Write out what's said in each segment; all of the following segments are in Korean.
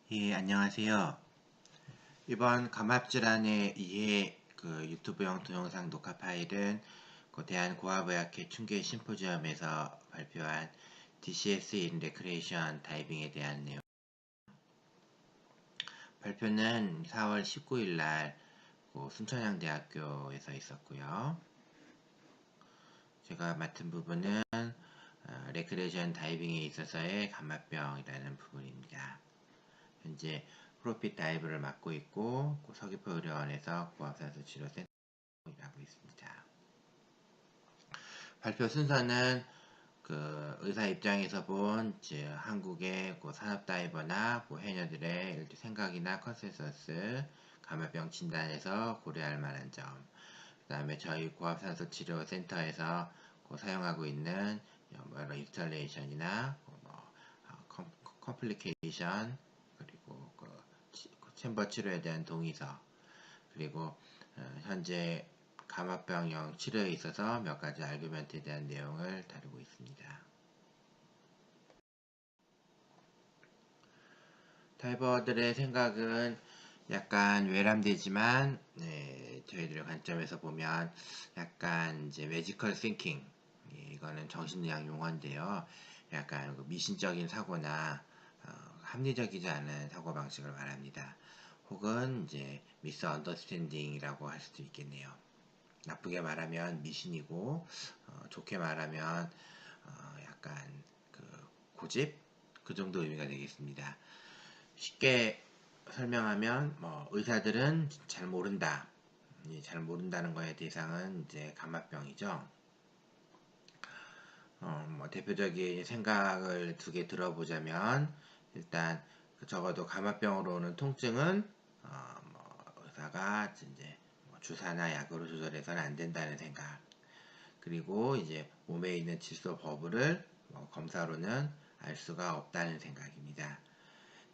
예, 안녕하세요. 이번 감압질환에 의해 유튜브용 동영상 녹화 파일은 대한고아부학회 춘계 심포지엄에서 발표한 DCS in Recreation 다이빙에 대한 내용. 발표는 4월 19일 날 순천향대학교에서 있었고요. 제가 맡은 부분은 레크레이션 다이빙에 있어서의 감압병이라는 부분입니다. 현재 프로핏 다이브를 맡고 있고 서귀포의료원에서 고압산소 치료센터를 일하고 있습니다. 발표 순서는 의사 입장에서 본 한국의 산업다이버나 해녀들의 생각이나 컨센서스, 감압병 진단에서 고려할 만한 점, 그 다음에 저희 고압산소 치료센터에서 사용하고 있는 여러 인스톨레이션이나 컴플리케이션, 그리고 챔버 치료에 대한 동의서, 그리고 현재 감압병용 치료에 있어서 몇 가지 알규멘트에 대한 내용을 다루고 있습니다. 다이버들의 생각은 약간 외람되지만 저희들의 관점에서 보면 약간 매지컬 싱킹, 이거는 정신의학 용어인데요. 약간 미신적인 사고나 합리적이지 않은 사고방식을 말합니다. 혹은 미스 언더스탠딩이라고 할 수도 있겠네요. 나쁘게 말하면 미신이고 좋게 말하면 약간 고집? 그 정도 의미가 되겠습니다. 쉽게 설명하면 의사들은 잘 모른다. 잘 모른다는 거의 대상은 감압병이죠. 대표적인 생각을 두 개 들어보자면 일단 적어도 감압병으로 오는 통증은 의사가 주사나 약으로 조절해서는 안 된다는 생각. 그리고 몸에 있는 질소 버블을 검사로는 알 수가 없다는 생각입니다.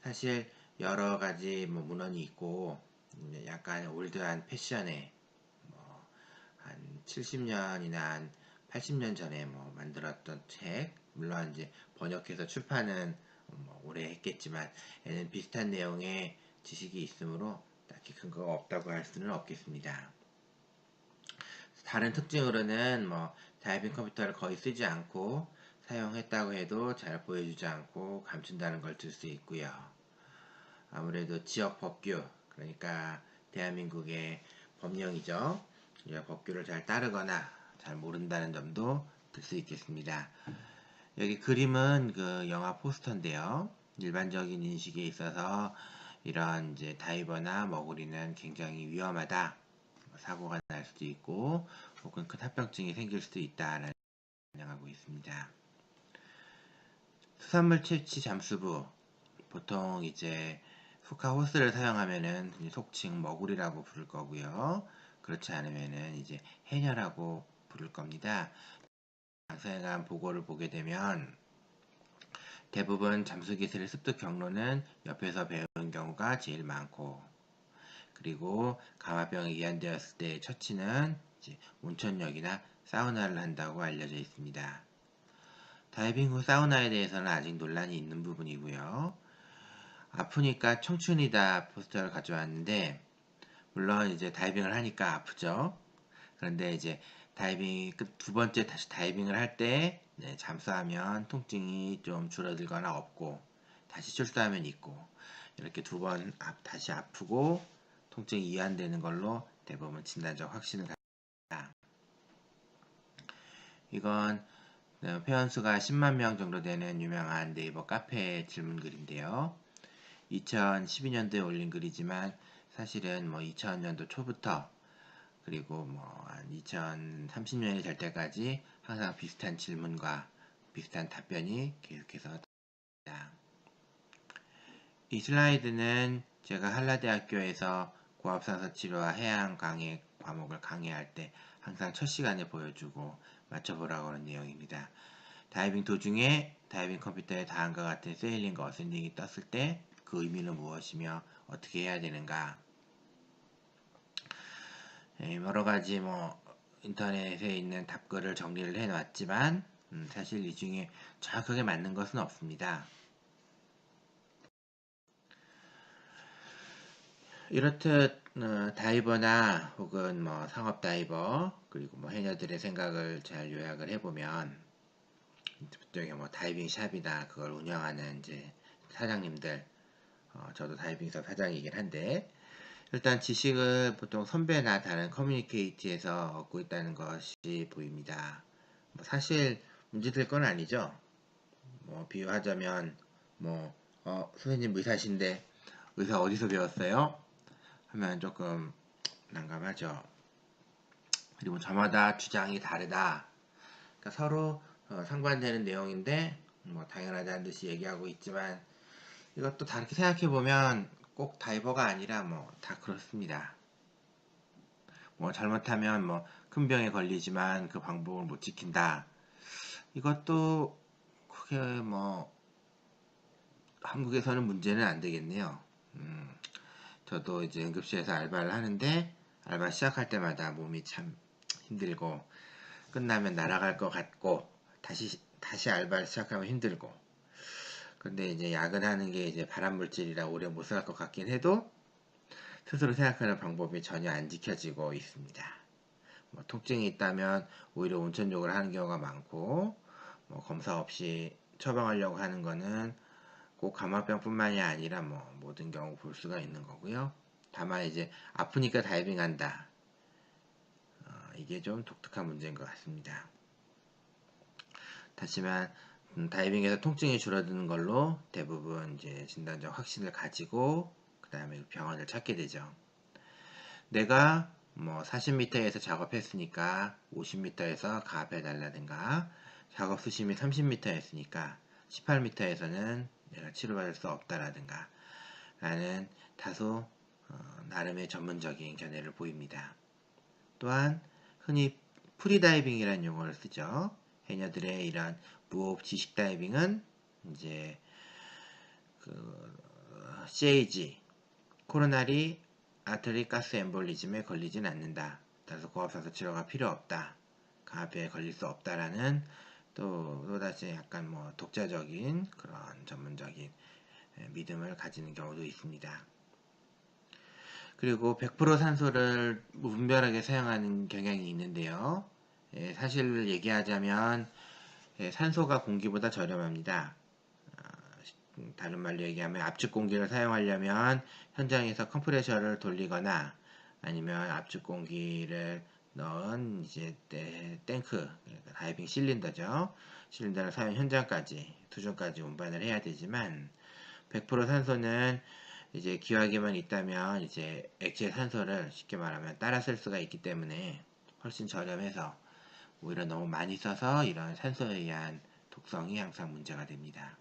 사실 여러 가지 문헌이 있고 약간 올드한 패션에 한 70년이나 한 80년 전에 만들었던 책, 물론 번역해서 출판은 오래 했겠지만 얘는 비슷한 내용의 지식이 있으므로 딱히 근거가 없다고 할 수는 없겠습니다. 다른 특징으로는 다이빙 컴퓨터를 거의 쓰지 않고 사용했다고 해도 잘 보여주지 않고 감춘다는 걸 들 수 있고요. 아무래도 지역 법규, 그러니까 대한민국의 법령이죠. 법규를 잘 따르거나 잘 모른다는 점도 들 수 있겠습니다. 여기 그림은 영화 포스터인데요. 일반적인 인식에 있어서 이런 다이버나 머구리는 굉장히 위험하다. 사고가 날 수도 있고 혹은 큰 합병증이 생길 수도 있다라는 설명하고 있습니다. 수산물 채취 잠수부, 보통 후카 호스를 사용하면은 속칭 머구리라고 부를 거고요. 그렇지 않으면은 해녀라고 부를 겁니다. 자세한 보고를 보게 되면 대부분 잠수기술의 습득 경로는 옆에서 배운 경우가 제일 많고, 그리고 감압병이 이완되었을 때의 처치는 온천역이나 사우나를 한다고 알려져 있습니다. 다이빙 후 사우나에 대해서는 아직 논란이 있는 부분이고요. 아프니까 청춘이다 포스터를 가져왔는데, 물론 다이빙을 하니까 아프죠. 그런데 다이빙 두 번째 다시 다이빙을 할 때 잠수하면 통증이 좀 줄어들거나 없고, 다시 출수하면 있고, 이렇게 두 번 다시 아프고 통증이 이완되는 걸로 대부분 진단적 확신을 갖습니다. 이건 회원수가 10만 명 정도 되는 유명한 네이버 카페 질문글인데요. 2012년도에 올린 글이지만 사실은 2000년도 초부터 그리고 한 2030년이 될 때까지 항상 비슷한 질문과 비슷한 답변이 계속해서 나옵니다. 이 슬라이드는 제가 한라대학교에서 고압산소 치료와 해양 강의 과목을 강의할 때 항상 첫 시간에 보여주고 맞춰보라고 하는 내용입니다. 다이빙 도중에 다이빙 컴퓨터에 다음과 같은 세일링과 어센딩이 떴을 때 그 의미는 무엇이며 어떻게 해야 되는가, 여러가지 인터넷에 있는 답글을 정리를 해놨지만 사실 이 중에 정확하게 맞는 것은 없습니다. 이렇듯 다이버나 혹은 뭐 상업 다이버 그리고 뭐 해녀들의 생각을 잘 요약을 해보면 저기 뭐 다이빙 샵이나 그걸 운영하는 이제 사장님들 저도 다이빙사 사장이긴 한데 일단 지식을 보통 선배나 다른 커뮤니케이티에서 얻고 있다는 것이 보입니다. 뭐 사실 문제될 건 아니죠. 뭐 비유하자면 뭐 선생님 의사신데 의사 어디서 배웠어요? 하면 조금 난감하죠. 그리고 저마다 주장이 다르다. 그러니까 서로 상반되는 내용인데 뭐 당연하다는 듯이 얘기하고 있지만 이것도 다르게 생각해 보면 꼭 다이버가 아니라 뭐 다 그렇습니다. 뭐 잘못하면 뭐 큰 병에 걸리지만 그 방법을 못 지킨다. 이것도 크게 뭐 한국에서는 문제는 안 되겠네요. 저도 이제 응급실에서 알바를 하는데 알바 시작할 때마다 몸이 참 힘들고 끝나면 날아갈 것 같고 다시 알바를 시작하면 힘들고 근데 이제 야근하는 게 이제 발암물질이라 오래 못 살 것 같긴 해도 스스로 생각하는 방법이 전혀 안 지켜지고 있습니다. 뭐 통증이 있다면 오히려 온천욕을 하는 경우가 많고 뭐 검사 없이 처방하려고 하는 거는 꼭 감마병뿐만이 아니라 뭐 모든 경우 볼 수가 있는 거고요. 다만 이제 아프니까 다이빙한다. 이게 좀 독특한 문제인 것 같습니다. 다시만 다이빙에서 통증이 줄어드는 걸로 대부분 이제 진단적 확신을 가지고 그 다음에 병원을 찾게 되죠. 내가 뭐 40m에서 작업했으니까 50m에서 가압해달라든가 작업 수심이 30m였으니까 18m에서는 내가 치료받을 수 없다라든가 라는 다소 나름의 전문적인 견해를 보입니다. 또한 흔히 프리다이빙이라는 용어를 쓰죠. 해녀들의 이런 무호흡 지식 다이빙은 이제 그 CAG 코로나리 아테리 가스 엠볼리즘에 걸리진 않는다. 따라서 고압사서 치료가 필요 없다. 가압에 걸릴 수 없다라는 또다시 약간 뭐 독자적인 그런 전문적인 믿음을 가지는 경우도 있습니다. 그리고 100% 산소를 무분별하게 사용하는 경향이 있는데요. 사실 얘기하자면 산소가 공기보다 저렴합니다. 다른 말로 얘기하면 압축 공기를 사용하려면 현장에서 컴프레셔를 돌리거나 아니면 압축 공기를 넣은 이제 탱크, 그러니까 다이빙 실린더죠. 실린더를 사용 현장까지 수준까지 운반을 해야 되지만 100% 산소는 이제 기화기만 있다면 이제 액체 산소를 쉽게 말하면 따라 쓸 수가 있기 때문에 훨씬 저렴해서 오히려 너무 많이 써서 이런 산소에 의한 독성이 항상 문제가 됩니다.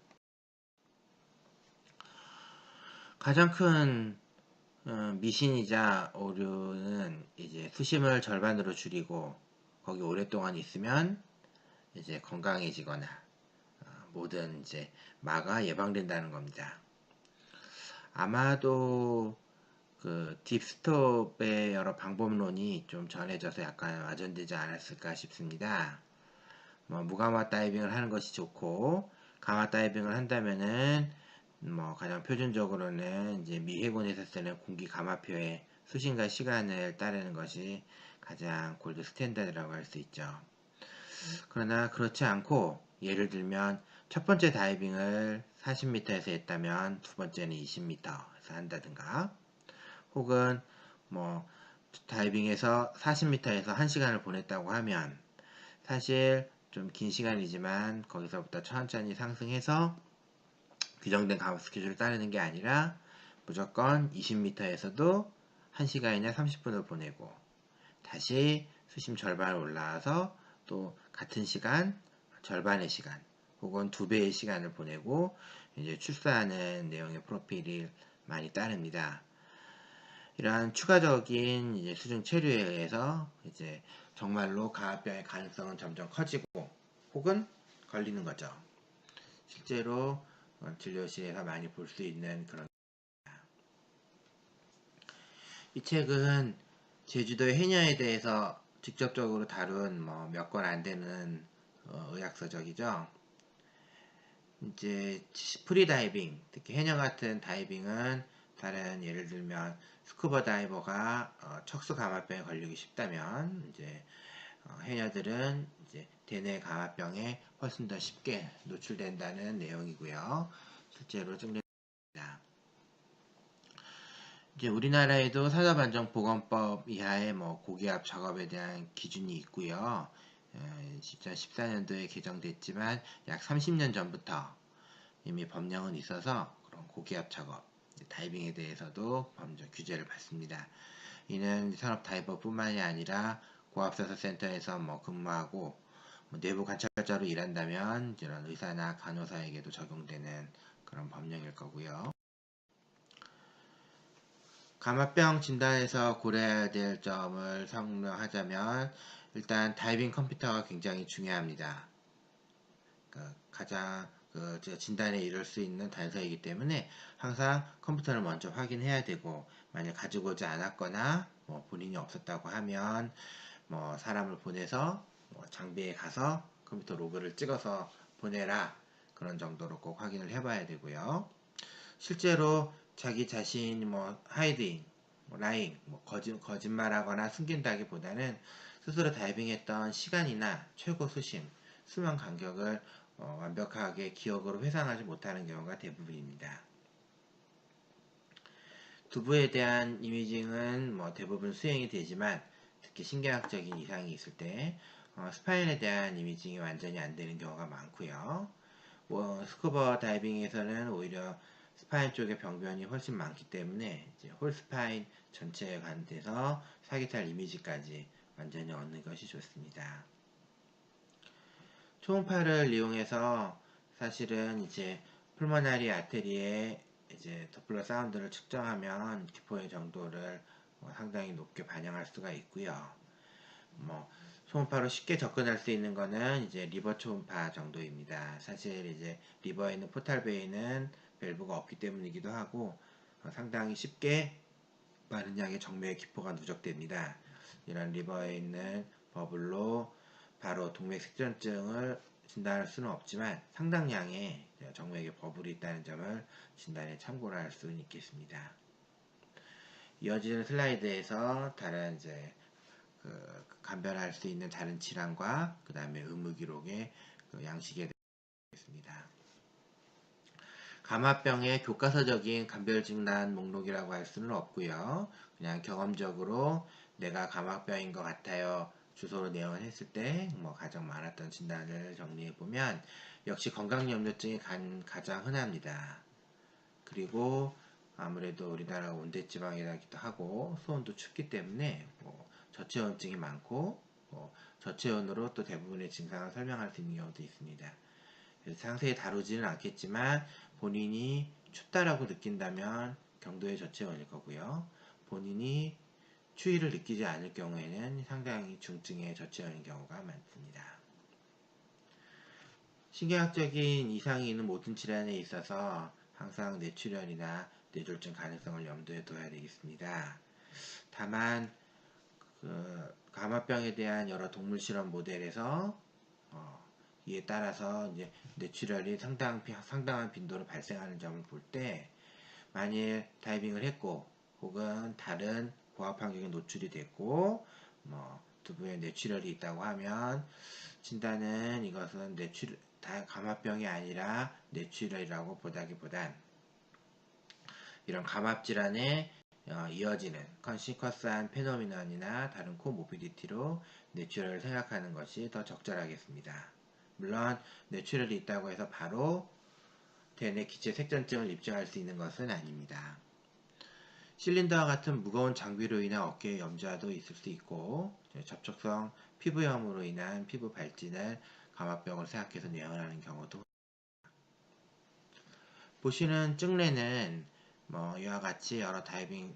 가장 큰 미신이자 오류는 이제 수심을 절반으로 줄이고 거기 오랫동안 있으면 이제 건강해지거나 모든 이제 마가 예방된다는 겁니다. 아마도 그 딥스톱의 여러 방법론이 좀 전해져서 약간 와전되지 않았을까 싶습니다. 뭐 무감압 다이빙을 하는 것이 좋고 감압 다이빙을 한다면은 뭐 가장 표준적으로는 이제 미 해군에서 쓰는 공기 감압표의 수신과 시간을 따르는 것이 가장 골드 스탠다드라고 할 수 있죠. 그러나 그렇지 않고 예를 들면 첫 번째 다이빙을 40m에서 했다면 두 번째는 20m에서 한다든가 혹은 뭐 다이빙에서 40m에서 1시간을 보냈다고 하면 사실 좀 긴 시간이지만 거기서부터 천천히 상승해서 규정된 감압 스케줄을 따르는 게 아니라 무조건 20m에서도 1시간이나 30분을 보내고 다시 수심 절반을 올라와서 또 같은 시간, 절반의 시간 혹은 2배의 시간을 보내고 이제 출사하는 내용의 프로필이 많이 따릅니다. 이러한 추가적인 이제 수중 체류에 의해서 이제 정말로 가압병의 가능성은 점점 커지고 혹은 걸리는 거죠. 실제로 진료실에서 많이 볼 수 있는 그런 이 책은 제주도의 해녀에 대해서 직접적으로 다룬 뭐 몇 권 안 되는 의학서적이죠. 이제 프리다이빙, 특히 해녀 같은 다이빙은 다른 예를 들면 스쿠버 다이버가 척수 감압병에 걸리기 쉽다면 이제 해녀들은 이제 대뇌 감압병에 훨씬 더 쉽게 노출된다는 내용이고요. 실제로 증명됩니다. 이제 우리나라에도 산업안전보건법 이하의 고기압 작업에 대한 기준이 있고요. 2014년도에 개정됐지만 약 30년 전부터 이미 법령은 있어서 그런 고기압 작업, 다이빙에 대해서도 법적 규제를 받습니다. 이는 산업 다이버뿐만이 아니라 고압사서센터에서 근무하고 내부 관찰자로 일한다면 이런 의사나 간호사에게도 적용되는 그런 법령일 거고요. 감압병 진단에서 고려해야 될 점을 설명하자면 일단 다이빙 컴퓨터가 굉장히 중요합니다. 가장 진단에 이를 수 있는 단서이기 때문에 항상 컴퓨터를 먼저 확인해야 되고, 만약 가지고 오지 않았거나 본인이 없었다고 하면 사람을 보내서 장비에 가서 컴퓨터 로그를 찍어서 보내라, 그런 정도로 꼭 확인을 해봐야 되고요. 실제로 자기 자신이 하이딩, 라잉, 거짓말하거나 숨긴다기보다는 스스로 다이빙했던 시간이나 최고 수명 간격을 완벽하게 기억으로 회상하지 못하는 경우가 대부분입니다. 두부에 대한 이미징은 대부분 수행이 되지만 특히 신경학적인 이상이 있을 때 스파인에 대한 이미징이 완전히 안 되는 경우가 많고요. 스쿠버 다이빙에서는 오히려 스파인 쪽의 병변이 훨씬 많기 때문에 이제 홀 스파인 전체에 관해서 사기탈 이미지까지 완전히 얻는 것이 좋습니다. 초음파를 이용해서 사실은 이제 풀모나리 아테리에 이제 도플러 사운드를 측정하면 기포의 정도를 상당히 높게 반영할 수가 있고요. 초음파로 쉽게 접근할 수 있는 거는 이제 리버 초음파 정도입니다. 사실 이제 리버에 있는 포탈베이는 밸브가 없기 때문이기도 하고 상당히 쉽게 많은 양의 정맥 기포가 누적됩니다. 이런 리버에 있는 버블로 바로 동맥색전증을 진단할 수는 없지만 상당량의 정맥에 버블이 있다는 점을 진단에 참고를 할 수는 있겠습니다. 이어지는 슬라이드에서 다른 이제 감별할 수 있는 다른 질환과 그 다음에 의무기록의 양식에 되겠습니다. 감압병의 교과서적인 감별진단 목록이라고 할 수는 없고요. 그냥 경험적으로 내가 감압병인 것 같아요, 주소로 내원했을 때 가장 많았던 진단을 정리해보면 역시 건강염려증이 가장 흔합니다. 그리고 아무래도 우리나라가 온대지방이라기도 하고 수온도 춥기 때문에 저체온증이 많고 저체온으로 또 대부분의 증상을 설명할 수 있는 경우도 있습니다. 그래서 상세히 다루지는 않겠지만 본인이 춥다라고 느낀다면 경도의 저체온일 거고요. 본인이 추위를 느끼지 않을 경우에는 상당히 중증의 저체온인 경우가 많습니다. 신경학적인 이상이 있는 모든 질환에 있어서 항상 뇌출혈이나 뇌졸중 가능성을 염두에 둬야 되겠습니다. 다만 감압병에 대한 여러 동물 실험 모델에서 이에 따라서 이제 뇌출혈이 상당한 빈도로 발생하는 점을 볼 때, 만일 다이빙을 했고 혹은 다른 고압 환경에 노출이 됐고 두부에 뇌출혈이 있다고 하면 진단은 이것은 감압병이 아니라 뇌출혈이라고 보다기보단 이런 감압질환에 이어지는 컨시커스한 페노미넌이나 다른 코모비디티로 뇌출혈을 생각하는 것이 더 적절하겠습니다. 물론 뇌출혈이 있다고 해서 바로 대뇌 기체 색전증을 입증할 수 있는 것은 아닙니다. 실린더와 같은 무거운 장비로 인한 어깨 염좌도 있을 수 있고, 접촉성 피부염으로 인한 피부 발진을 감압병을 생각해서 내원하는 경우도. 보시는 증례는 이와 같이 여러 다이빙을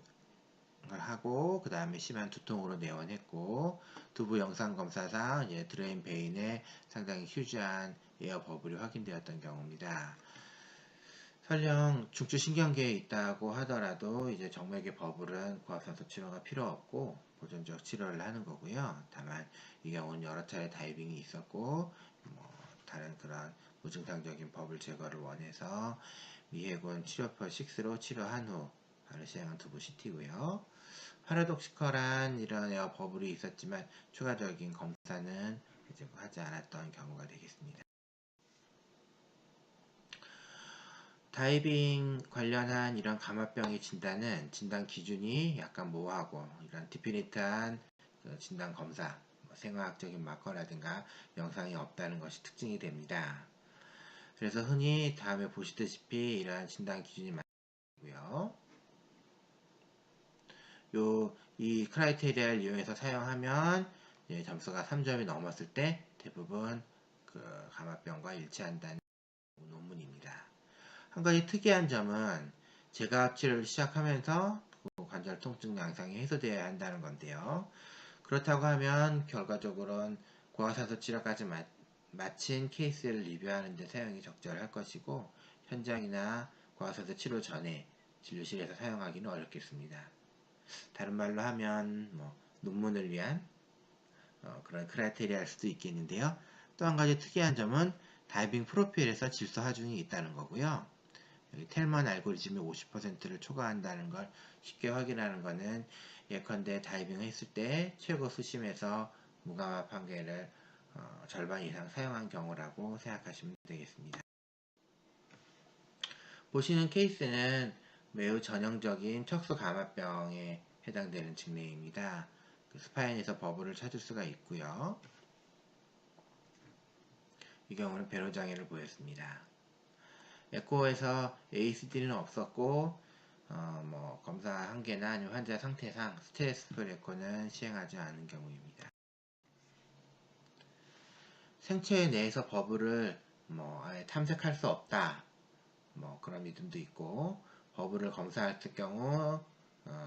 하고 그 다음에 심한 두통으로 내원했고, 두부 영상검사상 드레인 베인에 상당히 휴지한 에어 버블이 확인되었던 경우입니다. 설령 중추신경계에 있다고 하더라도 이제 정맥의 버블은 고압산소 치료가 필요 없고 보존적 치료를 하는 거고요. 다만 이 경우는 여러 차례 다이빙이 있었고 다른 그런 무증상적인 버블 제거를 원해서 미해군 치료표 6로 치료한 후 바로 시행한 두부시티고요. 파라독시컬한 이런 에어 버블이 있었지만 추가적인 검사는 이제 하지 않았던 경우가 되겠습니다. 다이빙 관련한 이런 감압병의 진단은 진단 기준이 약간 모호하고 이런 디피니트한 그 진단 검사, 생화학적인 마커라든가 영상이 없다는 것이 특징이 됩니다. 그래서 흔히 다음에 보시다시피 이러한 진단 기준이 많고요. 이 크라이테리아를 이용해서 사용하면 점수가 3점이 넘었을 때 대부분 그 감압병과 일치한다는 논문입니다. 한 가지 특이한 점은 제가압 치료를 시작하면서 관절 통증 양상이 해소되어야 한다는 건데요. 그렇다고 하면 결과적으로는 고화사소 치료까지 마친 케이스를 리뷰하는 데 사용이 적절할 것이고 현장이나 고화사소 치료 전에 진료실에서 사용하기는 어렵겠습니다. 다른 말로 하면 논문을 위한 그런 크라이테리아일 수도 있겠는데요. 또 한 가지 특이한 점은 다이빙 프로필에서 질소 하중이 있다는 거고요. 여기 텔먼 알고리즘이 50%를 초과한다는 걸 쉽게 확인하는 것은 예컨대 다이빙 했을 때 최고 수심에서 무감압 한계를 절반 이상 사용한 경우라고 생각하시면 되겠습니다. 보시는 케이스는 매우 전형적인 척수 감압병에 해당되는 증례입니다. 그 스파인에서 버블을 찾을 수가 있고요. 이 경우는 배로장애를 보였습니다. 에코에서 ACD는 없었고 검사 한계나 아니면 환자 상태상 스트레스 에코는 시행하지 않은 경우입니다. 생체 내에서 버블을 아예 탐색할 수 없다 그런 믿음도 있고 버블을 검사했을 경우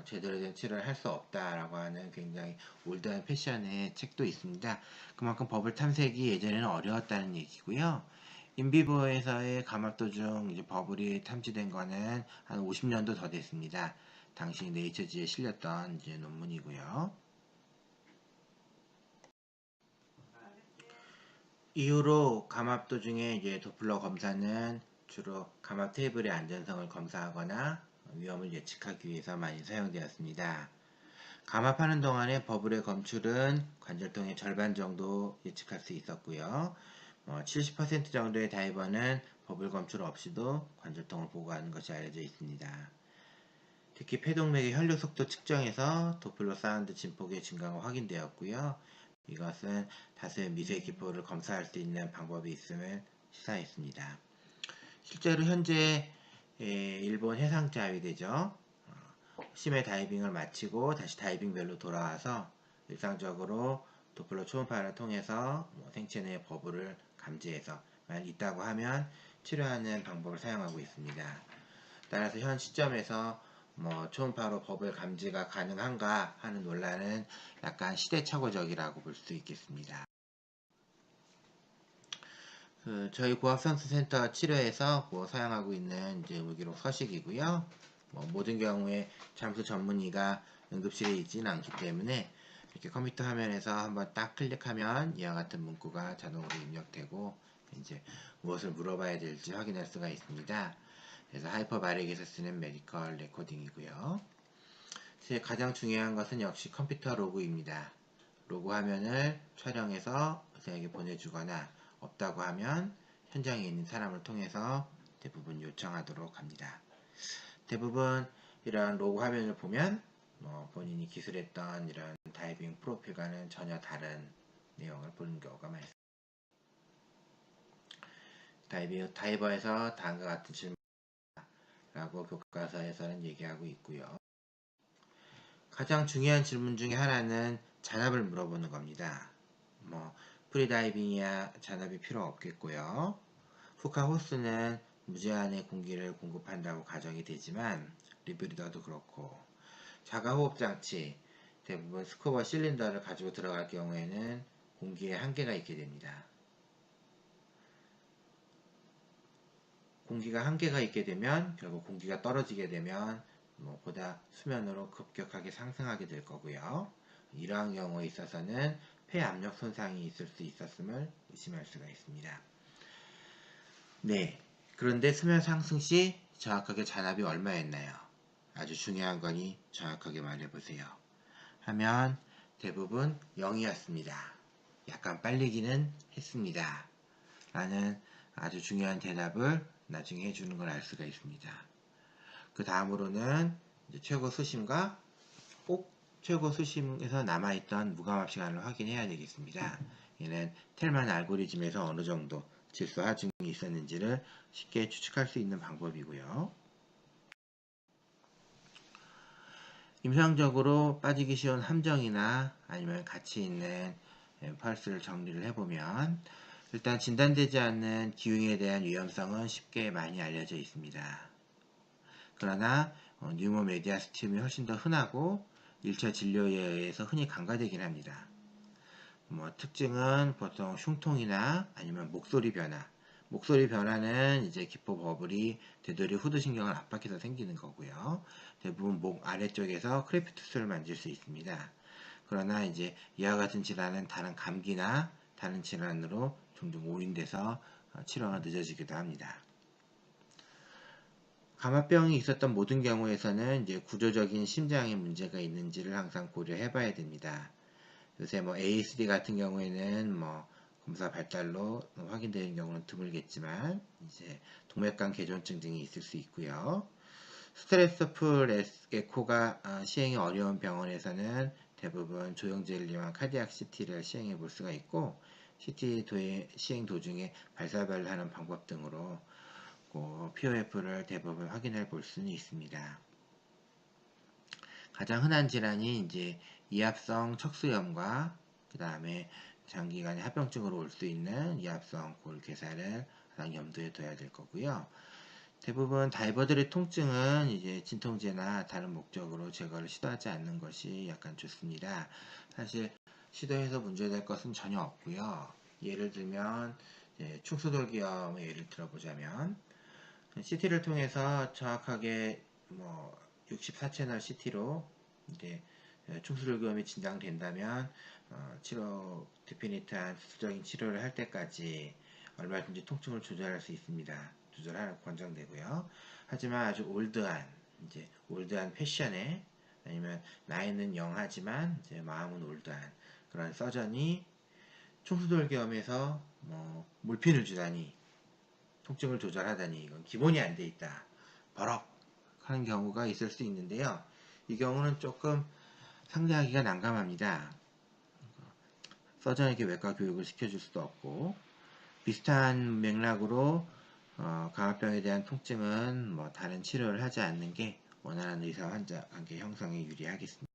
제대로 된 치료를 할 수 없다라고 하는 굉장히 올드한 패션의 책도 있습니다. 그만큼 버블 탐색이 예전에는 어려웠다는 얘기고요. 인비보에서의 감압 도중 이제 버블이 탐지된 거는 한 50년도 더 됐습니다. 당시 네이처지에 실렸던 이제 논문이고요. 이후로 감압 도중에 이제 도플러 검사는 주로 감압 테이블의 안전성을 검사하거나 위험을 예측하기 위해서 많이 사용되었습니다. 감압하는 동안에 버블의 검출은 관절통의 절반 정도 예측할 수 있었고요. 70% 정도의 다이버는 버블 검출 없이도 관절통을 보고하는 것이 알려져 있습니다. 특히 폐동맥의 혈류 속도 측정에서 도플러 사운드 진폭의 증가가 확인되었고요. 이것은 다수의 미세 기포를 검사할 수 있는 방법이 있음을 시사했습니다. 실제로 현재 일본 해상자위대죠. 심해 다이빙을 마치고 다시 다이빙별로 돌아와서 일상적으로 도플러 초음파를 통해서 생체 내의 버블을 감지해서 만약 있다고 하면 치료하는 방법을 사용하고 있습니다. 따라서 현 시점에서 초음파로 버블 감지가 가능한가 하는 논란은 약간 시대착오적이라고 볼 수 있겠습니다. 저희 고압선수센터 치료에서 사용하고 있는 이제 의무기록 서식이고요. 모든 경우에 잠수 전문의가 응급실에 있지는 않기 때문에 이렇게 컴퓨터 화면에서 한번 딱 클릭하면 이와 같은 문구가 자동으로 입력되고 이제 무엇을 물어봐야 될지 확인할 수가 있습니다. 그래서 하이퍼바릭에서 쓰는 메디컬 레코딩이고요. 가장 중요한 것은 역시 컴퓨터 로그입니다. 로그 화면을 촬영해서 선생에게 보내주거나 없다고 하면 현장에 있는 사람을 통해서 대부분 요청하도록 합니다. 대부분 이런 로그 화면을 보면 본인이 기술했던 이런 다이빙 프로필과는 전혀 다른 내용을 보는 경우가 많습니다. 다이버에서 다음과 같은 질문 라고 교과서에서는 얘기하고 있고요. 가장 중요한 질문 중에 하나는 잔압을 물어보는 겁니다. 프리다이빙이야 잔압이 필요 없겠고요. 후카 호스는 무제한의 공기를 공급한다고 가정이 되지만 리브리더도 그렇고 자가호흡 장치 대부분 스쿠버 실린더를 가지고 들어갈 경우에는 공기에 한계가 있게 됩니다. 공기가 한계가 있게 되면 결국 공기가 떨어지게 되면 보다 수면으로 급격하게 상승하게 될 거고요. 이러한 경우에 있어서는 폐 압력 손상이 있을 수 있었음을 의심할 수가 있습니다. 네, 그런데 수면 상승 시 정확하게 잔압이 얼마였나요? 아주 중요한 거니 정확하게 말해보세요. 하면 대부분 0이었습니다. 약간 빨리기는 했습니다. 라는 아주 중요한 대답을 나중에 해주는 걸 알 수가 있습니다. 그 다음으로는 이제 최고 수심과 꼭 최고 수심에서 남아있던 무감압 시간을 확인해야 되겠습니다. 얘는 텔만 알고리즘에서 어느 정도 질소 하중이 있었는지를 쉽게 추측할 수 있는 방법이고요. 임상적으로 빠지기 쉬운 함정이나 아니면 가치 있는 펄스를 정리를 해보면 일단 진단되지 않는 기흉에 대한 위험성은 쉽게 많이 알려져 있습니다. 그러나 뉴모 메디아스튬이 훨씬 더 흔하고 1차 진료에 의해서 흔히 간과되긴 합니다. 특징은 보통 흉통이나 아니면 목소리 변화. 목소리 변화는 이제 기포 버블이 되돌이 후두신경을 압박해서 생기는 거고요. 대부분 목 아래쪽에서 크레피투스를 만질 수 있습니다. 그러나 이제 이와 같은 질환은 다른 감기나 다른 질환으로 종종 오인돼서 치료가 늦어지기도 합니다. 감압병이 있었던 모든 경우에서는 이제 구조적인 심장에 문제가 있는지를 항상 고려해 봐야 됩니다. 요새 ASD 같은 경우에는 검사 발달로 확인되는 경우는 드물겠지만 이제 동맥관 개존증 등이 있을 수 있고요. 스트레스풀 에코가 시행이 어려운 병원에서는 대부분 조영제일리와 카디악 CT를 시행해 볼 수가 있고 CT 시행 도중에 발사발하는 방법 등으로 POF를 대부분 확인해 볼 수는 있습니다. 가장 흔한 질환이 이제 이합성 척수염과 그 다음에 장기간의 합병증으로 올 수 있는 이합성 골괴사를 가장 염두에 둬야 될 거고요. 대부분 다이버들의 통증은 이제 진통제나 다른 목적으로 제거를 시도하지 않는 것이 약간 좋습니다. 사실 시도해서 문제될 것은 전혀 없고요. 예를 들면 충수돌기염의 예를 들어보자면 CT를 통해서 정확하게 64채널 CT로 이제 충수돌기염이 진단된다면 디피니트한 수술적인 치료를 할 때까지 얼마든지 통증을 조절할 수 있습니다. 조절하라고 권장되고요. 하지만 아주 올드한 패션에 아니면 나이는 영하지만 이제 마음은 올드한 그런 서전이 충수돌기염에서 몰핀을 주다니 통증을 조절하다니 이건 기본이 안 돼 있다. 버럭 하는 경우가 있을 수 있는데요. 이 경우는 조금 상대하기가 난감합니다. 서전에게 외과 교육을 시켜줄 수도 없고 비슷한 맥락으로 감압병에 대한 통증은 다른 치료를 하지 않는 게 원활한 의사-환자 관계 형성에 유리하겠습니다.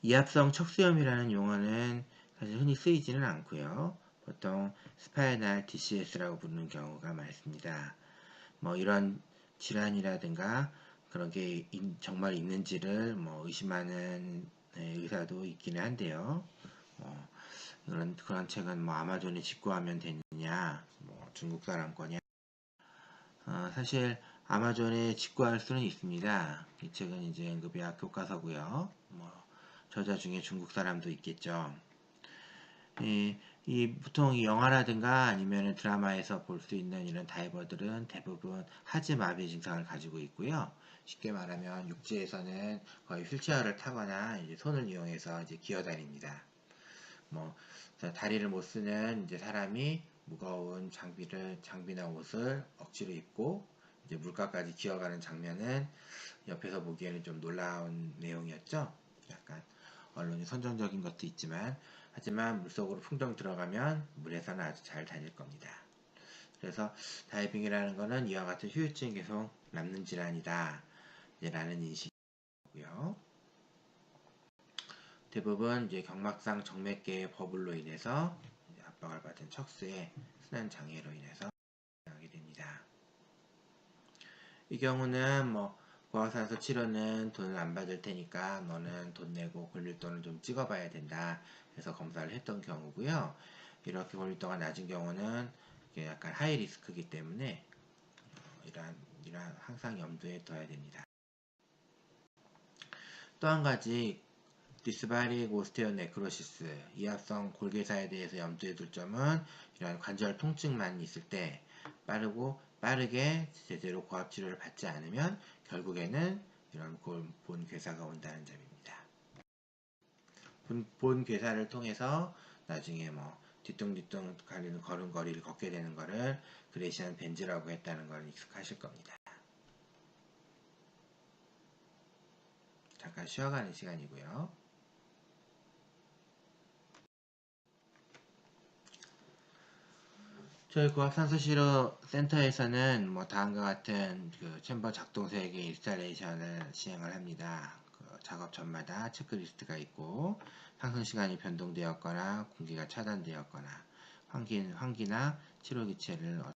이합성 척수염이라는 용어는 사실 흔히 쓰이지는 않고요. 보통 스파이널 DCS라고 부르는 경우가 많습니다. 이런 질환이라든가 그런 게 정말 있는지를 의심하는 의사도 있기는 한데요. 그런 책은 아마존에 직구하면 되느냐, 중국 사람 거냐. 사실 아마존에 직구할 수는 있습니다. 이 책은 이제 응급의학 교과서고요. 저자 중에 중국 사람도 있겠죠. 보통 영화라든가 아니면 드라마에서 볼 수 있는 이런 다이버들은 대부분 하지 마비 증상을 가지고 있고요. 쉽게 말하면 육지에서는 거의 휠체어를 타거나 이제 손을 이용해서 이제 기어다닙니다. 다리를 못 쓰는 이제 사람이 무거운 장비나 옷을 억지로 입고 이제 물가까지 기어가는 장면은 옆에서 보기에는 좀 놀라운 내용이었죠. 약간 언론이 선정적인 것도 있지만 하지만 물속으로 풍덩 들어가면 물에서는 아주 잘 다닐 겁니다. 그래서 다이빙이라는 것은 이와 같은 후유증이 계속 남는 질환이다 라는 인식이고요. 대부분 이제 경막상 정맥계의 버블로 인해서 압박을 받은 척수의 순환 장애로 인해서 하게 됩니다. 이 경우는 고압산소 치료는 돈을 안 받을 테니까 너는 돈 내고 골밀도를 좀 찍어봐야 된다 해서 검사를 했던 경우고요. 이렇게 골밀도가 낮은 경우는 약간 하이 리스크이기 때문에 이러한 항상 염두에 둬야 됩니다. 또 한 가지 디스바릭 오스테오네크로시스, 이합성 골괴사에 대해서 염두에 둘 점은 이러한 관절 통증만 있을 때 빠르고 빠르게 제대로 고압 치료를 받지 않으면 결국에는 이런 본 괴사가 온다는 점입니다. 본 괴사를 통해서 나중에 뭐 뒤뚱뒤뚱 가리는 걸음걸이를 걷게 되는 거를 그레이시안 벤즈라고 했다는 걸 익숙하실 겁니다. 잠깐 쉬어가는 시간이고요. 저희 고압산소실험 센터에서는 뭐 다음과 같은 그 챔버 작동세계 인스탈레이션을 시행을 합니다. 그 작업 전마다 체크리스트가 있고 상승 시간이 변동되었거나 공기가 차단되었거나 환기나 치료 기체를 어떻게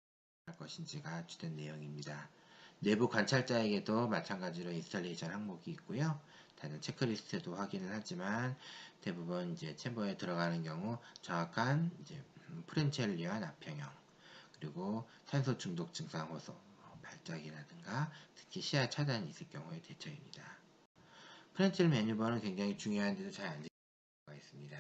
할 것인지가 주된 내용입니다. 내부 관찰자에게도 마찬가지로 인스탈레이션 항목이 있고요. 다른 체크리스트도 확인을 하지만 대부분 이제 챔버에 들어가는 경우 정확한 이제 프렌첼리와 납평형 그리고 산소 중독 증상 호소, 발작이라든가 특히 시야 차단이 있을 경우의 대처입니다. 프렌첼 매뉴버는 굉장히 중요한데도 잘 안 되는 경우가 있습니다.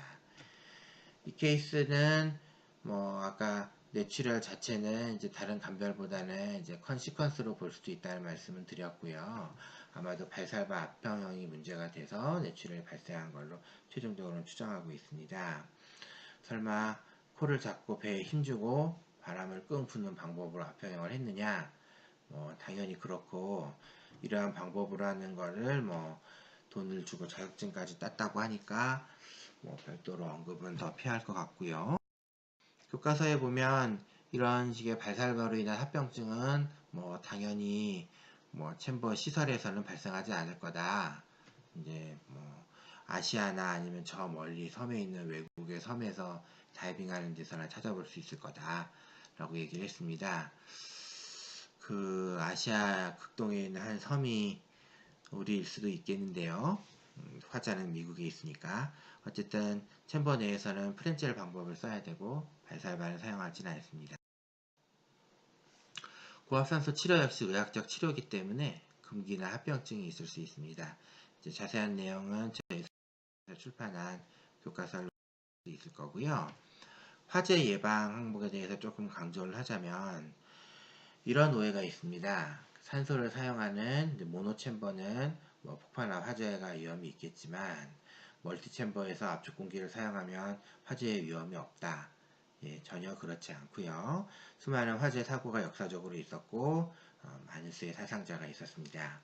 이 케이스는 뭐 아까 뇌출혈 자체는 이제 다른 감별보다는 이제 컨시퀀스로 볼 수도 있다는 말씀을 드렸고요. 아마도 발살바 압평형이 문제가 돼서 뇌출혈이 발생한 걸로 최종적으로 추정하고 있습니다. 설마 코를 잡고 배에 힘주고 바람을 끙 푸는 방법으로 압평형을 했느냐? 뭐 당연히 그렇고 이러한 방법으로 하는 거를 뭐 돈을 주고 자격증까지 땄다고 하니까 뭐 별도로 언급은 더 피할 것 같고요. 교과서에 보면 이런 식의 발살바로 인한 합병증은 뭐 당연히 뭐 챔버 시설에서는 발생하지 않을 거다. 이제 뭐 아시아나 아니면 저 멀리 섬에 있는 외국의 섬에서 다이빙하는 데서나 찾아볼 수 있을 거다 라고 얘기를 했습니다. 그 아시아 극동에 있는 한 섬이 우리일 수도 있겠는데요. 화자는 미국에 있으니까 어쨌든 챔버 내에서는 프렌첼 방법을 써야 되고 발살반을 사용하지는 않습니다. 고압산소 치료 역시 의학적 치료이기 때문에 금기나 합병증이 있을 수 있습니다. 이제 자세한 내용은 저희 출판한 교과서로 있을 거고요. 화재 예방 항목에 대해서 조금 강조를 하자면 이런 오해가 있습니다. 산소를 사용하는 모노챔버는 뭐 폭발이나 화재가 위험이 있겠지만 멀티챔버에서 압축 공기를 사용하면 화재의 위험이 없다. 예, 전혀 그렇지 않고요. 수많은 화재 사고가 역사적으로 있었고 많은 수의 사상자가 있었습니다.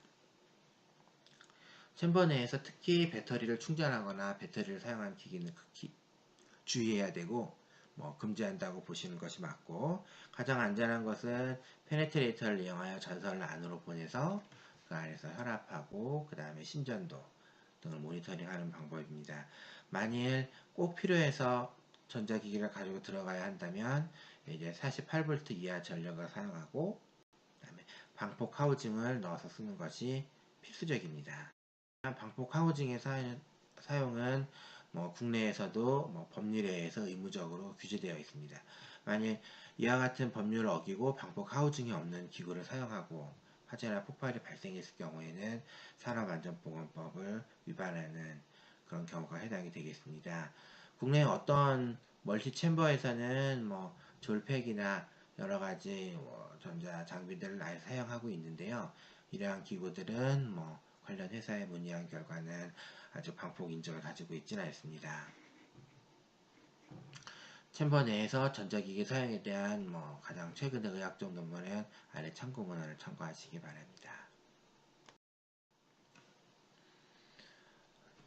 챔버 내에서 특히 배터리를 충전하거나 배터리를 사용하는 기기는 극히 주의해야 되고 뭐 금지한다고 보시는 것이 맞고 가장 안전한 것은 페네트레이터를 이용하여 전선을 안으로 보내서 그 안에서 혈압하고 그 다음에 심전도 등을 모니터링하는 방법입니다. 만일 꼭 필요해서 전자기기를 가지고 들어가야 한다면 이제 48V 이하 전력을 사용하고 그다음에 방폭 하우징을 넣어서 쓰는 것이 필수적입니다. 방폭 하우징의 사용은 뭐 국내에서도 뭐 법률에 의해서 의무적으로 규제되어 있습니다. 만일 이와 같은 법률을 어기고 방폭 하우징이 없는 기구를 사용하고 화재나 폭발이 발생했을 경우에는 산업안전보건법을 위반하는 그런 경우가 해당이 되겠습니다. 국내 어떤 멀티챔버에서는 뭐 졸팩이나 여러가지 뭐 전자 장비들을 사용하고 있는데요. 이러한 기구들은 뭐 관련 회사에 문의한 결과는 아주 방폭 인증을 가지고 있지는 않습니다. 챔버 내에서 전자기기 사용에 대한 뭐 가장 최근의 의학적 논문은 아래 참고문헌을 참고하시기 바랍니다.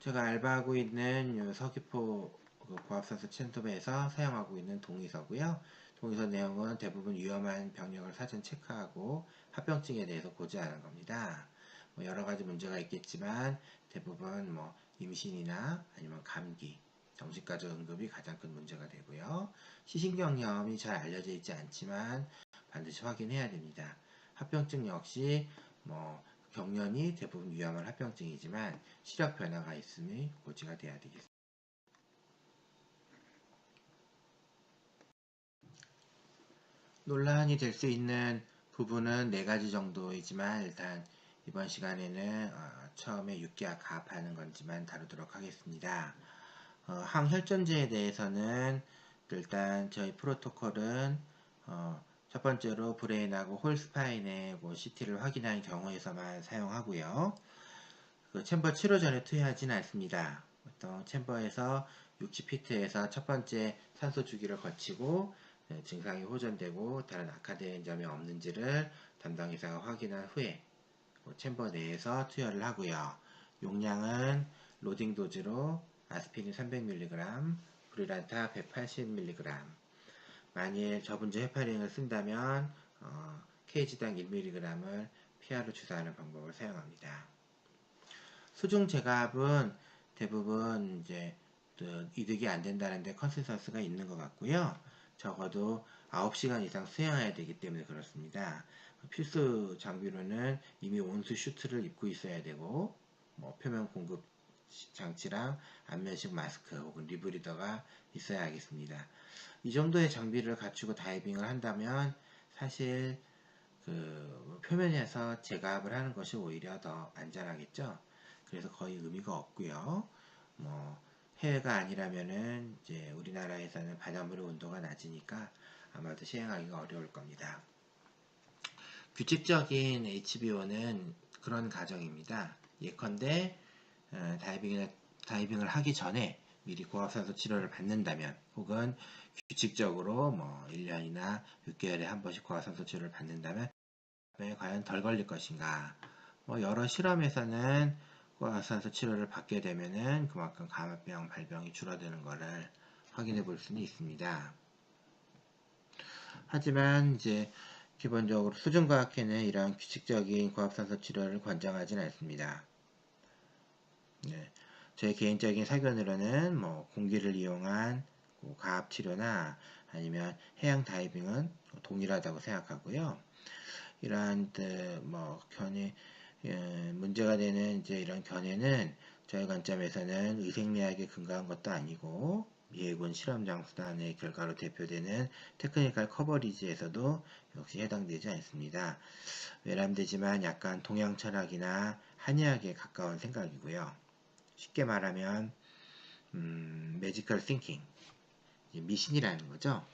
제가 알바하고 있는 서귀포 고압산소 챔버에서 사용하고 있는 동의서고요. 동의서 내용은 대부분 위험한 병력을 사전 체크하고 합병증에 대해서 고지하는 겁니다. 뭐 여러 가지 문제가 있겠지만 대부분 뭐 임신이나 아니면 감기, 정신과적 응급이 가장 큰 문제가 되고요. 시신경염이 잘 알려져 있지 않지만 반드시 확인해야 됩니다. 합병증 역시 뭐 경련이 대부분 위험한 합병증이지만 시력 변화가 있음이 고지가 돼야 되겠습니다. 논란이 될 수 있는 부분은 4가지 정도이지만 일단 이번 시간에는 처음에 육기와 가압하는 건지만 다루도록 하겠습니다. 항혈전제에 대해서는 일단 저희 프로토콜은 첫 번째로 브레인하고 홀스파인의 CT를 확인한 경우에서만 사용하고요. 그 챔버 치료 전에 투여하지는 않습니다. 보통 챔버에서 60피트에서 첫 번째 산소 주기를 거치고 증상이 호전되고 다른 악화된 점이 없는지를 담당 의사가 확인한 후에 챔버 내에서 투여를 하고요. 용량은 로딩 도즈로 아스피린 300mg, 브리란타 180mg. 만일 저분자 헤파린을 쓴다면 kg당 1mg을 피하로 주사하는 방법을 사용합니다. 수중 제갑은 대부분 이제 이득이 안 된다는데 컨센서스가 있는 것 같고요. 적어도 9시간 이상 수행해야 되기 때문에 그렇습니다. 필수 장비로는 이미 온수 슈트를 입고 있어야 되고 표면 공급 장치랑 안면식 마스크 혹은 리브리더가 있어야 하겠습니다. 이 정도의 장비를 갖추고 다이빙을 한다면 사실 그 표면에서 제갑을 하는 것이 오히려 더 안전하겠죠. 그래서 거의 의미가 없고요. 해외가 아니라면은 이제 우리나라에서는 바닷물의 온도가 낮으니까 아마도 시행하기가 어려울 겁니다. 규칙적인 HBO는 그런 가정입니다. 예컨대 다이빙을 하기 전에 미리 고압산소 치료를 받는다면 혹은 규칙적으로 1년이나 6개월에 한 번씩 고압산소 치료를 받는다면 과연 덜 걸릴 것인가. 여러 실험에서는 고압산소 치료를 받게 되면은 그만큼 감염병 발병이 줄어드는 것을 확인해 볼 수는 있습니다. 하지만 이제 기본적으로 수중과학회는 이러한 규칙적인 고압산소 치료를 권장하지는 않습니다. 네. 제 개인적인 사견으로는 공기를 이용한 가압 치료나 아니면 해양 다이빙은 동일하다고 생각하고요. 이러한 견해 문제가 되는 이제 이런 견해는 저희 관점에서는 의생리학에 근거한 것도 아니고 미해군 실험 장수단의 결과로 대표되는 테크니컬 커버리지에서도 역시 해당되지 않습니다. 외람되지만 약간 동양 철학이나 한의학에 가까운 생각이고요. 쉽게 말하면 매지컬 싱킹, 미신이라는 거죠.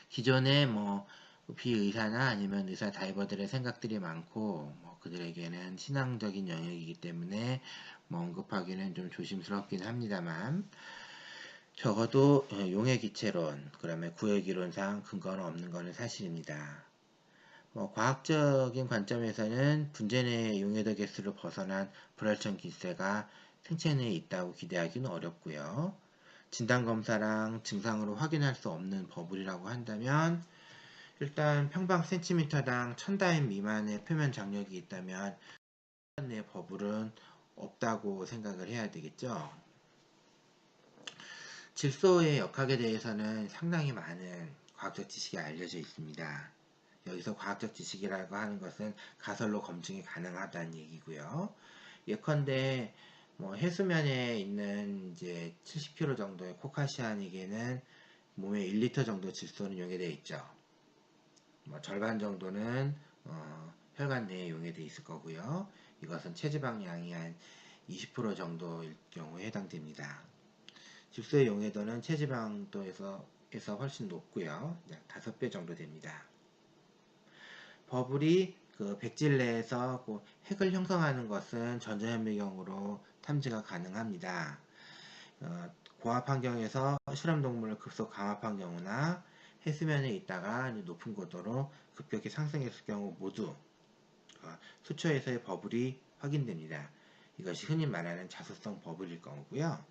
기존에 비의사나 아니면 의사 다이버들의 생각들이 많고 그들에게는 신앙적인 영역이기 때문에 언급하기는 좀 조심스럽긴 합니다만 적어도 용의 기체론, 그다음에 구획 이론상 근거는 없는 것은 사실입니다. 과학적인 관점에서는 분재 내의 용해도 개수를 벗어난 불활성 기체가 생체 내에 있다고 기대하기는 어렵고요. 진단검사랑 증상으로 확인할 수 없는 버블이라고 한다면 일단 평방 센티미터당 1000다임 미만의 표면 장력이 있다면 내 버블은 없다고 생각을 해야 되겠죠. 질소의 역학에 대해서는 상당히 많은 과학적 지식이 알려져 있습니다. 여기서 과학적 지식이라고 하는 것은 가설로 검증이 가능하다는 얘기고요. 예컨대 해수면에 있는 이제 70kg 정도의 코카시안에게는 몸에 1리터 정도 질소는 용해되어 있죠. 절반 정도는 혈관 내에 용해되어 있을 거고요. 이것은 체지방량이 한 20% 정도일 경우에 해당됩니다. 질소의 용해도는 체지방도에서 훨씬 높고요. 약 5배 정도 됩니다. 버블이 그 백질 내에서 핵을 형성하는 것은 전자현미경으로 탐지가 가능합니다. 고압 환경에서 실험동물을 급속 강압한 경우나 해수면에 있다가 높은 고도로 급격히 상승했을 경우 모두 수초에서의 버블이 확인됩니다. 이것이 흔히 말하는 자수성 버블일 경우고요.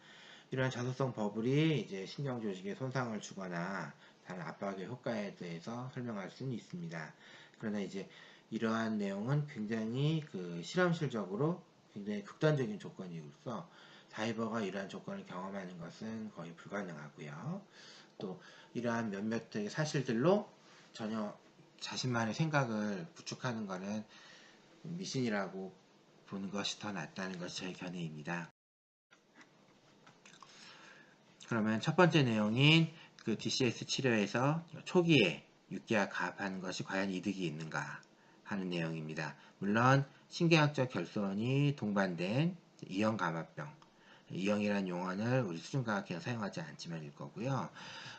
이러한 자수성 버블이 이제 신경 조직에 손상을 주거나 다른 압박의 효과에 대해서 설명할 수는 있습니다. 그러나 이제 이러한 내용은 굉장히 실험실적으로 굉장히 극단적인 조건이로서 다이버가 이러한 조건을 경험하는 것은 거의 불가능하고요. 또 이러한 몇몇의 사실들로 전혀 자신만의 생각을 구축하는 것은 미신이라고 보는 것이 더 낫다는 것이 저의 견해입니다. 그러면 첫 번째 내용인 DCS 치료에서 초기에 6개월 가압하는 것이 과연 이득이 있는가 하는 내용입니다. 물론 신경학적 결손이 동반된 이형 감압병, 이형이라는 용어를 우리 수중과학회는 사용하지 않지만일 거고요.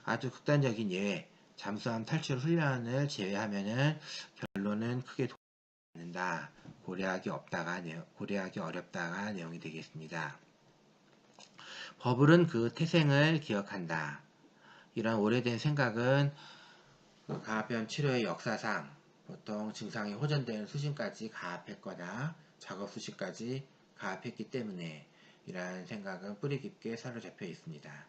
아주 극단적인 예외, 잠수함 탈출 훈련을 제외하면은 결론은 크게 도움이 않는다. 고려하기 어렵다가 내용이 되겠습니다. 버블은 그 태생을 기억한다. 이런 오래된 생각은 그 가압변 치료의 역사상 보통 증상이 호전되는 수신까지 가압했거나 작업 수신까지 가압했기 때문에 이러한 생각은 뿌리 깊게 사로잡혀 있습니다.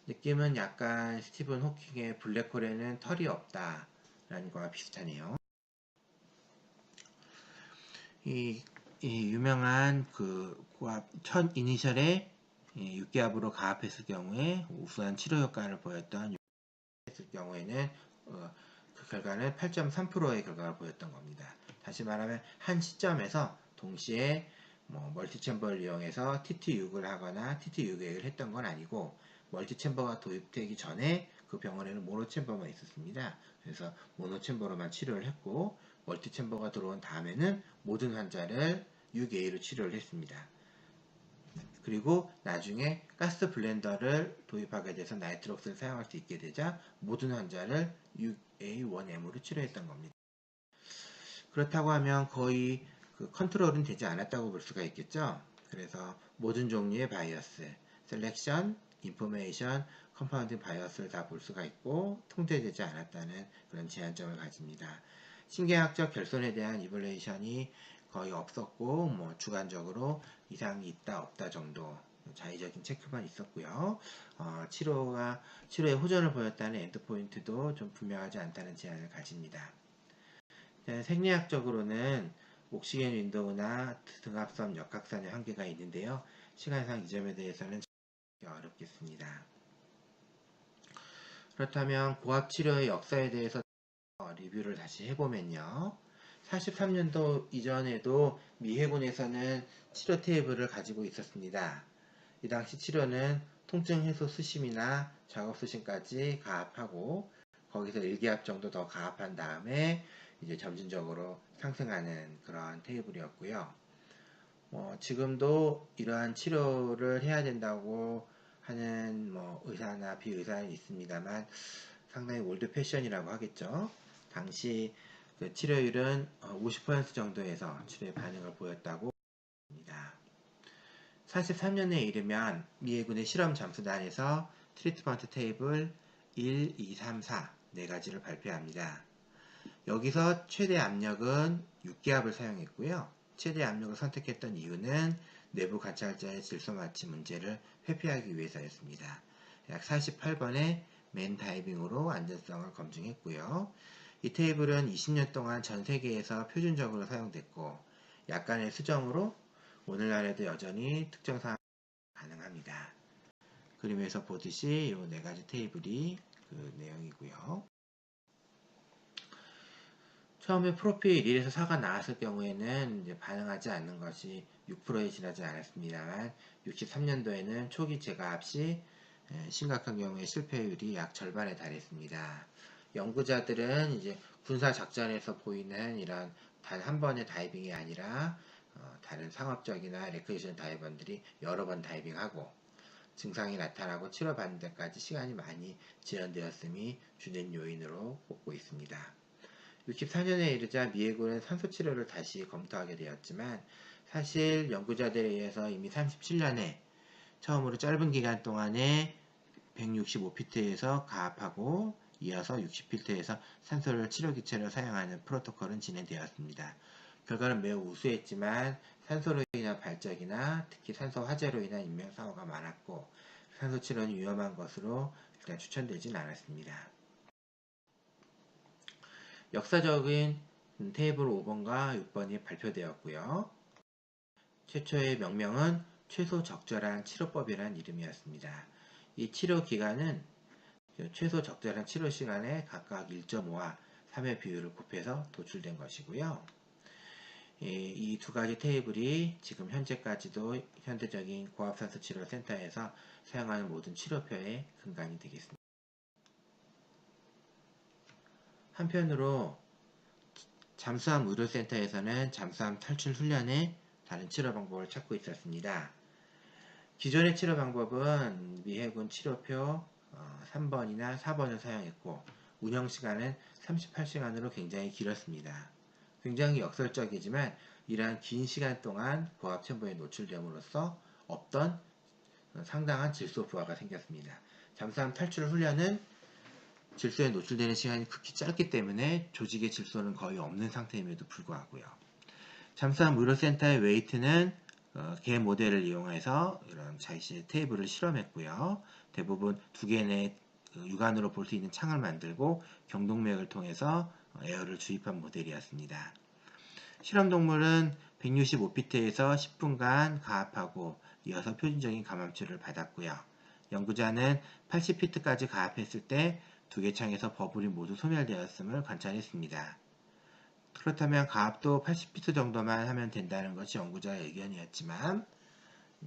느낌은 약간 스티븐 호킹의 블랙홀에는 털이 없다 라는 거와 비슷하네요. 이 유명한 그 고압 첫 이니셜에 6기압으로 가압했을 경우에 우수한 치료 효과를 보였던 했을 경우에는 그 결과는 8.3%의 결과를 보였던 겁니다. 다시 말하면 한 시점에서 동시에 멀티챔버를 이용해서 TT6을 하거나 TT6을 했던 건 아니고 멀티챔버가 도입되기 전에 그 병원에는 모노챔버만 있었습니다. 그래서 모노챔버로만 치료를 했고 멀티챔버가 들어온 다음에는 모든 환자를 6A로 치료를 했습니다. 그리고 나중에 가스 블렌더를 도입하게 돼서 나이트록스를 사용할 수 있게 되자 모든 환자를 6A1M으로 치료했던 겁니다. 그렇다고 하면 거의 그 컨트롤은 되지 않았다고 볼 수가 있겠죠. 그래서 모든 종류의 바이어스, 셀렉션, 인포메이션, 컴파운딩 바이어스를 다 볼 수가 있고 통제되지 않았다는 그런 제한점을 가집니다. 신경학적 결손에 대한 이벌레이션이 거의 없었고 주관적으로 이상이 있다 없다 정도 자의적인 체크만 있었고요. 치료에 호전을 보였다는 엔드포인트도 좀 분명하지 않다는 제한을 가집니다. 생리학적으로는 옥시겐 윈도우나 등압선 역학선의 한계가 있는데요. 시간상 이 점에 대해서는 어렵겠습니다. 그렇다면 고압치료의 역사에 대해서 리뷰를 다시 해보면요. 43년도 이전에도 미 해군에서는 치료 테이블을 가지고 있었습니다. 이 당시 치료는 통증 해소 수심이나 작업 수심까지 가압하고 거기서 1기압 정도 더 가압한 다음에 이제 점진적으로 상승하는 그런 테이블이었고요. 지금도 이러한 치료를 해야 된다고 하는 의사나 비의사는 있습니다만 상당히 올드 패션이라고 하겠죠. 당시 그 치료율은 50% 정도에서 치료에 반응을 보였다고 합니다. 43년에 이르면 미 해군의 실험 잠수단에서 트리트먼트 테이블 1, 2, 3, 4 4가지를 발표합니다. 여기서 최대 압력은 6기압을 사용했고요. 최대 압력을 선택했던 이유는 내부 관찰자의 질소 마취 문제를 회피하기 위해서였습니다. 약 48번의 맨 다이빙으로 안전성을 검증했고요. 이 테이블은 20년 동안 전 세계에서 표준적으로 사용됐고 약간의 수정으로 오늘날에도 여전히 특정 상황이 가능합니다. 그림에서 보듯이 이 4가지 테이블이 그 내용이고요. 처음에 프로필 1에서 4가 나왔을 경우에는 이제 반응하지 않는 것이 6%에 지나지 않았습니다만 63년도에는 초기 재가압 시 심각한 경우에 실패율이 약 절반에 달했습니다. 연구자들은 이제 군사 작전에서 보이는 이런 단 한 번의 다이빙이 아니라 다른 상업적이나 레크레이션 다이버들이 여러 번 다이빙하고 증상이 나타나고 치료받는 데까지 시간이 많이 지연되었음이 주된 요인으로 꼽고 있습니다. 64년에 이르자 미 해군은 산소 치료를 다시 검토하게 되었지만 사실 연구자들에 의해서 이미 37년에 처음으로 짧은 기간 동안에 165피트에서 가압하고 이어서 60피트에서 산소를 치료기체로 사용하는 프로토콜은 진행되었습니다. 결과는 매우 우수했지만 산소로 인한 발작이나 특히 산소 화재로 인한 인명사고가 많았고 산소 치료는 위험한 것으로 일단 추천되진 않았습니다. 역사적인 테이블 5번과 6번이 발표되었고요. 최초의 명명은 최소 적절한 치료법이라는 이름이었습니다. 이 치료 기간은 최소 적절한 치료 시간에 각각 1.5와 3의 비율을 곱해서 도출된 것이고요. 이 2가지 테이블이 지금 현재까지도 현대적인 고압산소 치료 센터에서 사용하는 모든 치료표의 근간이 되겠습니다. 한편으로 잠수함 의료센터에서는 잠수함 탈출 훈련에 다른 치료 방법을 찾고 있었습니다. 기존의 치료 방법은 미 해군 치료표, 3번이나 4번을 사용했고 운영시간은 38시간으로 굉장히 길었습니다. 굉장히 역설적이지만 이러한 긴 시간 동안 고압 챔버에 노출됨으로써 없던 상당한 질소 부하가 생겼습니다. 잠수함 탈출 훈련은 질소에 노출되는 시간이 극히 짧기 때문에 조직의 질소는 거의 없는 상태임에도 불구하고요. 잠수함 의료센터의 웨이트는 개 모델을 이용해서 이런 자이시의 테이블을 실험했고요. 대부분 2개 내 육안으로 볼 수 있는 창을 만들고 경동맥을 통해서 에어를 주입한 모델이었습니다. 실험 동물은 165피트에서 10분간 가압하고 이어서 표준적인 감압치료를 받았고요. 연구자는 80피트까지 가압했을 때 2개 창에서 버블이 모두 소멸되었음을 관찰했습니다. 그렇다면 가압도 80피트 정도만 하면 된다는 것이 연구자의 의견이었지만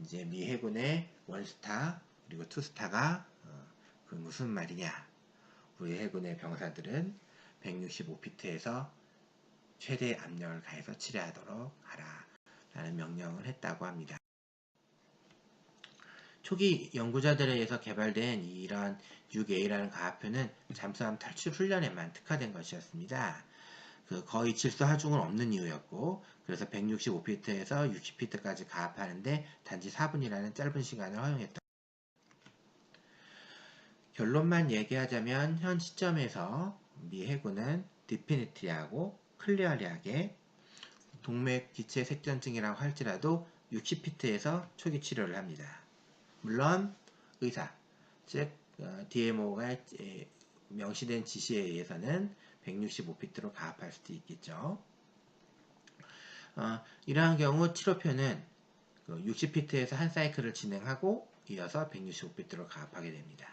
이제 미 해군의 원스타 그리고 투스타가 그 무슨 말이냐, 우리 해군의 병사들은 165피트에서 최대 압력을 가해서 치료하도록 하라 라는 명령을 했다고 합니다. 초기 연구자들에 의해서 개발된 이런 6A라는 가압표는 잠수함 탈출 훈련에만 특화된 것이었습니다. 거의 질소 하중은 없는 이유였고, 그래서 165피트에서 60피트까지 가압하는데 단지 4분이라는 짧은 시간을 허용했다. 결론만 얘기하자면 현 시점에서 미 해군은 디피니트리하고 클리어리하게 동맥 기체 색전증이라고 할지라도 60피트에서 초기 치료를 합니다. 물론 의사, 즉 DMO가 명시된 지시에 의해서는 165피트로 가압할 수도 있겠죠. 이러한 경우 치료표는 60피트에서 한 사이클을 진행하고 이어서 165피트로 가압하게 됩니다.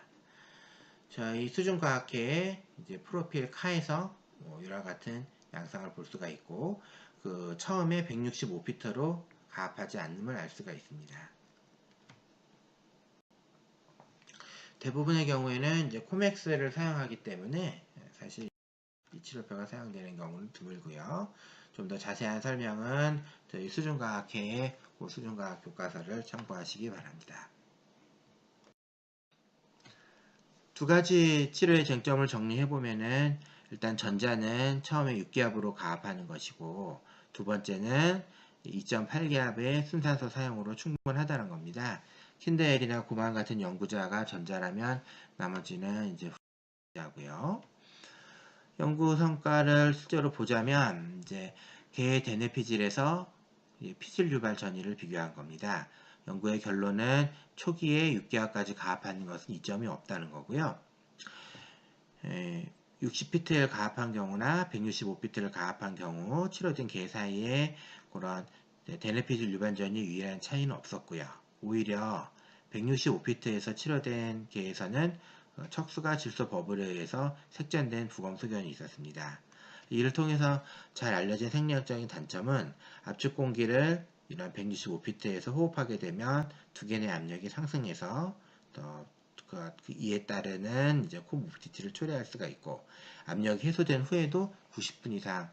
저희 수중과학회의 이제 프로필 카에서 이와 같은 양상을 볼 수가 있고, 처음에 165피트로 가압하지 않음을 알 수가 있습니다. 대부분의 경우에는 이제 코맥스를 사용하기 때문에 사실 이 치료표가 사용되는 경우는 드물고요. 좀 더 자세한 설명은 저희 수중과학회의 수중과학 교과서를 참고하시기 바랍니다. 2가지 치료의 쟁점을 정리해보면은 일단 전자는 처음에 6기압으로 가압하는 것이고, 두 번째는 2.8기압의 순산소 사용으로 충분하다는 겁니다. 킨데엘이나 구만 같은 연구자가 전자라면 나머지는 이제 후자고요. 연구 성과를 실제로 보자면 이제 개 대뇌피질에서 피질 유발 전이를 비교한 겁니다. 연구의 결론은 초기에 6기압까지 가압하는 것은 이점이 없다는 거고요. 60피트를 가압한 경우나 165피트를 가압한 경우 치료된 개 사이에 그런 대뇌피질 유발전이 유일한 차이는 없었고요. 오히려 165피트에서 치료된 개에서는 척수가 질소 버블에 의해서 색전된 부검 소견이 있었습니다. 이를 통해서 잘 알려진 생리학적인 단점은 압축 공기를 이런 165피트에서 호흡하게 되면 2개 내 압력이 상승해서 이에 따르는 이제 코 모빌리티를 초래할 수가 있고, 압력이 해소된 후에도 90분 이상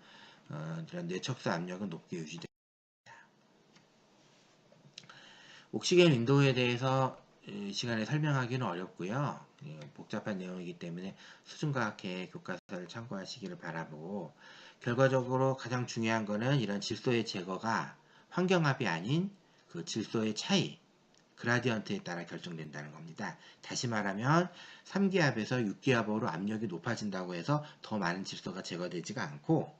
이런 뇌척수 압력은 높게 유지됩니다. 옥시겐 윈도우에 대해서 이 시간에 설명하기는 어렵고요. 복잡한 내용이기 때문에 수중과학회 교과서를 참고하시기를 바라고, 결과적으로 가장 중요한 것은 이런 질소의 제거가 환경압이 아닌 그 질소의 차이, 그라디언트에 따라 결정된다는 겁니다. 다시 말하면 3기압에서 6기압으로 압력이 높아진다고 해서 더 많은 질소가 제거되지가 않고,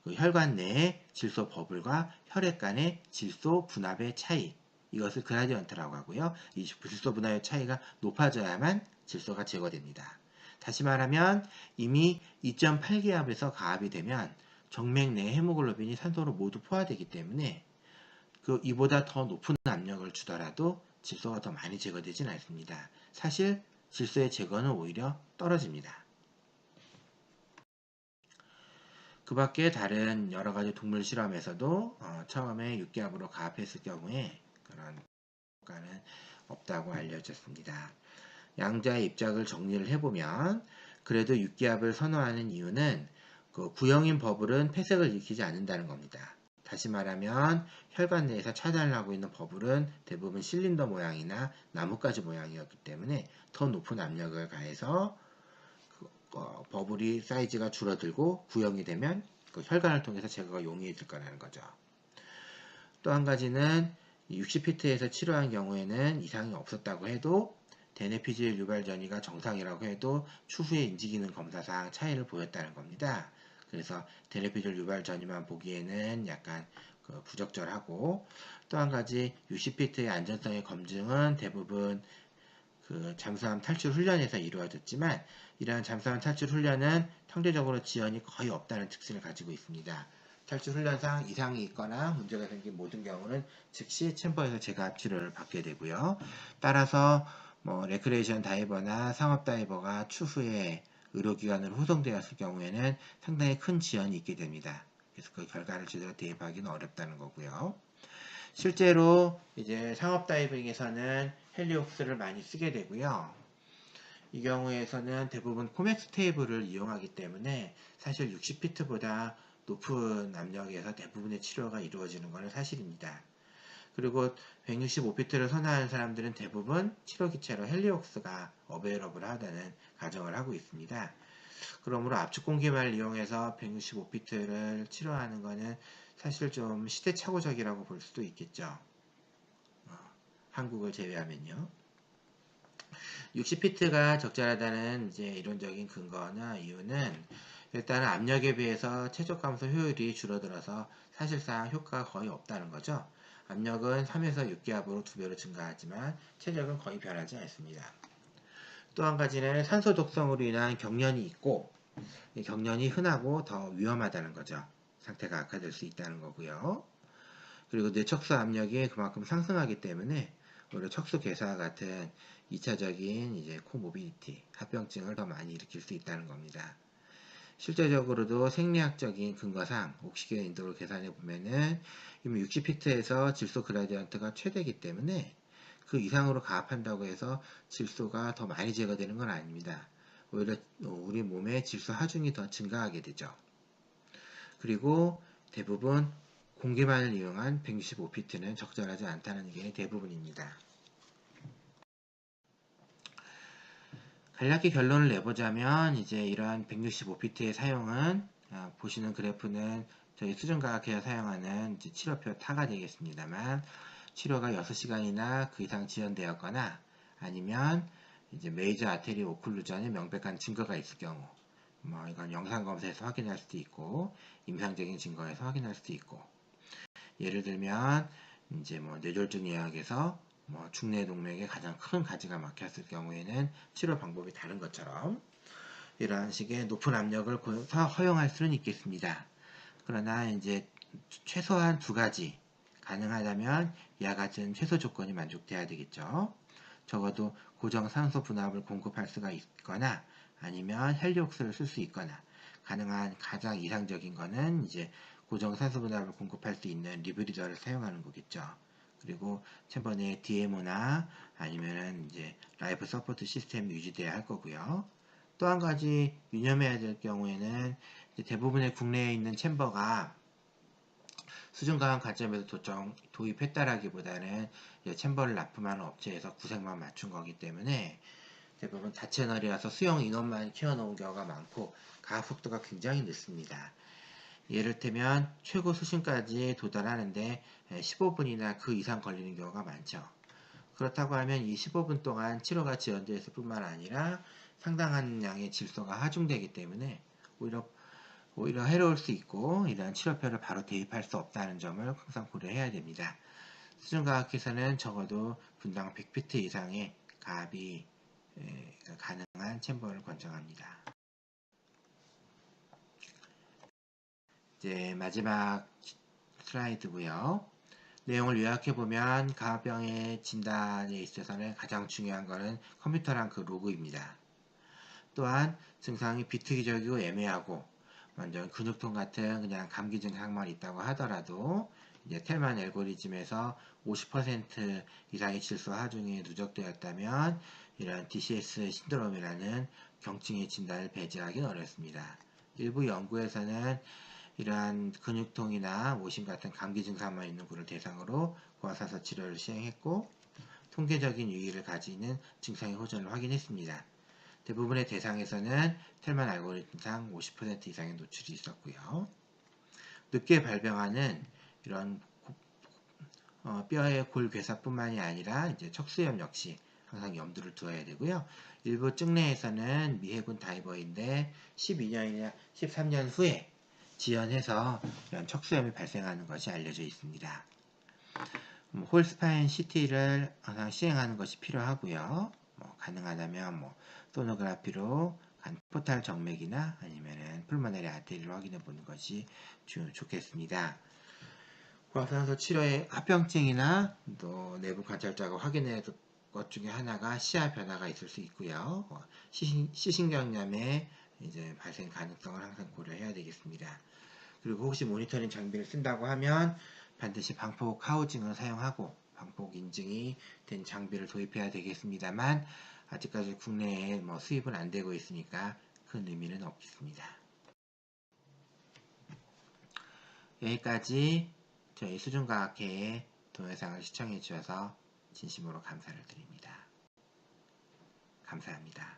혈관 내의 질소 버블과 혈액 간의 질소 분압의 차이, 이것을 그라디언트라고 하고요. 이 질소 분압의 차이가 높아져야만 질소가 제거됩니다. 다시 말하면 이미 2.8기압에서 가압이 되면 정맥 내 헤모글로빈이 산소로 모두 포화되기 때문에 이보다 더 높은 압력을 주더라도 질소가 더 많이 제거되지는 않습니다. 사실 질소의 제거는 오히려 떨어집니다. 그 밖에 다른 여러가지 동물 실험에서도 처음에 6기압으로 가압했을 경우에 그런 효과는 없다고 알려졌습니다. 양자의 입장을 정리를 해보면, 그래도 6기압을 선호하는 이유는 구형인 버블은 폐색을 일으키지 않는다는 겁니다. 다시 말하면 혈관 내에서 차단을 하고 있는 버블은 대부분 실린더 모양이나 나뭇가지 모양이었기 때문에 더 높은 압력을 가해서 버블이 사이즈가 줄어들고 구형이 되면 그 혈관을 통해서 제거가 용이해질 거라는 거죠. 또 한 가지는 60피트에서 치료한 경우에는 이상이 없었다고 해도 대뇌피질 유발 전이가 정상이라고 해도 추후에 인지기능 검사상 차이를 보였다는 겁니다. 그래서 대뇌피질 유발 전이만 보기에는 약간 부적절하고, 또 한 가지 60피트의 안전성의 검증은 대부분 그 잠수함 탈출 훈련에서 이루어졌지만, 이러한 잠수함 탈출 훈련은 상대적으로 지연이 거의 없다는 특징을 가지고 있습니다. 탈출 훈련상 이상이 있거나 문제가 생긴 모든 경우는 즉시 챔버에서 재가압 치료를 받게 되고요. 따라서 레크레이션 다이버나 상업 다이버가 추후에 의료기관으로 후송되었을 경우에는 상당히 큰 지연이 있게 됩니다. 그래서 그 결과를 제대로 대입하기는 어렵다는 거고요. 실제로 이제 상업 다이빙에서는 헬리옥스를 많이 쓰게 되고요. 이 경우에서는 대부분 코맥스 테이블을 이용하기 때문에 사실 60피트보다 높은 압력에서 대부분의 치료가 이루어지는 것은 사실입니다. 그리고 165피트를 선호하는 사람들은 대부분 치료기체로 헬리옥스가 어베이러블하다는 가정을 하고 있습니다. 그러므로 압축 공기만을 이용해서 165피트를 치료하는 것은 사실 좀 시대착오적이라고 볼 수도 있겠죠. 한국을 제외하면요. 60피트가 적절하다는 이제 이론적인 근거나 이유는 일단은 압력에 비해서 최적 감소 효율이 줄어들어서 사실상 효과가 거의 없다는 거죠. 압력은 3에서 6기압으로 2배로 증가하지만 체력은 거의 변하지 않습니다. 또 한 가지는 산소 독성으로 인한 경련이 있고, 이 경련이 흔하고 더 위험하다는 거죠. 상태가 악화될 수 있다는 거고요. 그리고 뇌척수 압력이 그만큼 상승하기 때문에 오히려 척수 괴사와 같은 2차적인 이제 코모비디티, 합병증을 더 많이 일으킬 수 있다는 겁니다. 실제적으로도 생리학적인 근거상 옥시겐 인도를 계산해 보면은 이미 60피트에서 질소 그라디언트가 최대이기 때문에 그 이상으로 가압한다고 해서 질소가 더 많이 제거되는 건 아닙니다. 오히려 우리 몸의 질소 하중이 더 증가하게 되죠. 그리고 대부분 공기만을 이용한 165피트는 적절하지 않다는 의견이 대부분입니다. 간략히 결론을 내보자면 이제 이러한 165피트의 사용은 보시는 그래프는 저희 수정과학회에서 사용하는 치료표 타가 되겠습니다만, 치료가 6시간이나 그 이상 지연되었거나 아니면 이제 메이저 아테리 오클루전의 명백한 증거가 있을 경우, 이건 영상 검사에서 확인할 수도 있고 임상적인 증거에서 확인할 수도 있고, 예를 들면 이제 뇌졸중 예약에서 중뇌 동맥에 가장 큰 가지가 막혔을 경우에는 치료 방법이 다른 것처럼 이러한 식의 높은 압력을 허용할 수는 있겠습니다. 그러나 이제 최소한 2가지, 가능하다면 이와 같은 최소 조건이 만족돼야 되겠죠. 적어도 고정 산소 분압을 공급할 수가 있거나 아니면 헬리옥스를 쓸 수 있거나, 가능한 가장 이상적인 거는 이제 고정 산소 분압을 공급할 수 있는 리브리더를 사용하는 거겠죠. 그리고 챔버 내 DMO나 아니면은 이제 라이프 서포트 시스템이 유지돼야 할 거고요. 또 한 가지 유념해야 될 경우에는 대부분의 국내에 있는 챔버가 수준과학 관점에서 도입했다라기보다는 챔버를 납품하는 업체에서 구색만 맞춘 거기 때문에 대부분 다채널이라서 수용 인원만 키워놓은 경우가 많고 가압 속도가 굉장히 늦습니다. 예를 들면 최고 수신까지 도달하는데 15분이나 그 이상 걸리는 경우가 많죠. 그렇다고 하면 이 15분 동안 치료가 지연되었을 뿐만 아니라 상당한 양의 질소가 하중되기 때문에 오히려 해로울 수 있고, 이러한 치료표를 바로 대입할 수 없다는 점을 항상 고려해야 됩니다. 수준과학에서는 적어도 분당 100피트 이상의 가압이 가능한 챔버를 권장합니다. 이제 마지막 슬라이드고요. 내용을 요약해보면 가압병의 진단에 있어서는 가장 중요한 것은 컴퓨터랑 그 로그입니다. 또한 증상이 비특이적이고 애매하고 완전 근육통 같은 그냥 감기 증상만 있다고 하더라도 이제 텔만 알고리즘에서 50% 이상의 질소 하중이 누적되었다면 이런 DCS 신드롬이라는 경증의 진단을 배제하기는 어렵습니다. 일부 연구에서는 이러한 근육통이나 오심 같은 감기 증상만 있는 분을 대상으로 고아사서 치료를 시행했고 통계적인 유의를 가지는 증상의 호전을 확인했습니다. 대부분의 대상에서는 텔만 알고리즘상 50% 이상의 노출이 있었고요. 늦게 발병하는 이런 뼈의 골괴사뿐만이 아니라 이제 척수염 역시 항상 염두를 두어야 되고요. 일부 증례에서는 미해군 다이버인데 12년이나 13년 후에 지연해서 이런 척수염이 발생하는 것이 알려져 있습니다. 홀스파인 CT를 항상 시행하는 것이 필요하고요. 가능하다면 소노그래피로 포탈 정맥이나 아니면은 풀모너리 아테리를 확인해 보는 것이 좋겠습니다. 고아산소 치료의 합병증이나 또 내부 관찰자가 확인해야 될 것 중에 하나가 시야 변화가 있을 수 있고요. 시신경염의 이제 발생 가능성을 항상 고려해야 되겠습니다. 그리고 혹시 모니터링 장비를 쓴다고 하면 반드시 방폭 하우징을 사용하고 방폭 인증이 된 장비를 도입해야 되겠습니다만 아직까지 국내에 수입은 안 되고 있으니까 큰 의미는 없겠습니다. 여기까지 저희 수준과학회의 동영상을 시청해 주셔서 진심으로 감사를 드립니다. 감사합니다.